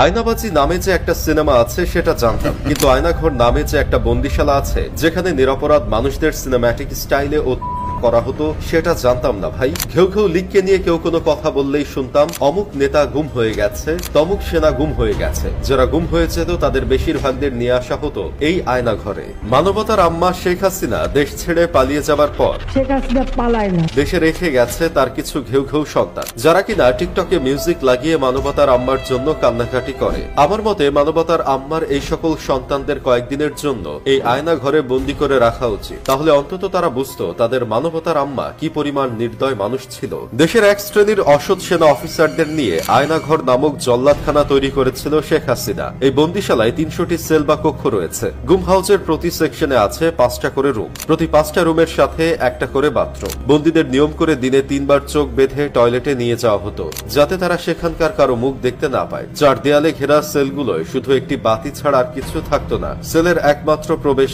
আয়নাবাজি নামে যে একটা সিনেমা আছে সেটা জানতাম, কিন্তু আয়নাঘর নামে যে একটা বন্দিশালা আছে যেখানে নিরপরাধ মানুষদের সিনেম্যাটিক স্টাইলে করা হতো সেটা জানতাম না ভাই। ঘেউ ঘেউ লিখকে নিয়ে কেউ কোনো কথা বললেই শুনতাম অমুক নেতা গুম হয়ে গেছে, তমুক সেনা গুম হয়ে গেছে। যারা গুম হয়ে যেত তাদের বেশিরভাগদের নিয়ে আসা হতো এই আয়না ঘরে। মানবতার আম্মা শেখ হাসিনা দেশ ছেড়ে পালিয়ে যাবার পর শেখ হাসিনা পালায় না, দেশে রেখে গেছে তার কিছু ঘেউ ঘেউ সন্তান, যারা কিনা টিকটকে মিউজিক লাগিয়ে মানবতার আম্মার জন্য কান্নাকাটি করে। আমার মতে মানবতার আম্মার এই সকল সন্তানদের কয়েকদিনের জন্য এই আয়না ঘরে বন্দি করে রাখা উচিত, তাহলে অন্তত তারা বুঝতো তাদের মানবতার আম্মা কি পরিমাণ নির্দয় মানুষ ছিল। দেশের এক শ্রেণীর অসৎ সেনা অফিসারদের নিয়ে আয়নাঘর নামক জল্লাদখানা তৈরি করেছিল শেখ হাসিনা। এই বন্দিশালায় ৩০০টি সেল বা কক্ষ রয়েছে। গুম হাউসের প্রতি সেকশনে আছে ৫টা করে রুম, প্রতি ৫টা রুমের সাথে একটা করে বাথরুম। বন্দীদের নিয়ম করে দিনে ৩ বার চোখ বেঁধে টয়লেটে নিয়ে যাওয়া হতো, যাতে তারা সেখানকার কারো মুখ দেখতে না পায়। ৪ দেয়ালে ঘেরা সেলগুলোয় শুধু একটি বাতি ছাড়া আর কিছু থাকতো না। সেলের একমাত্র প্রবেশ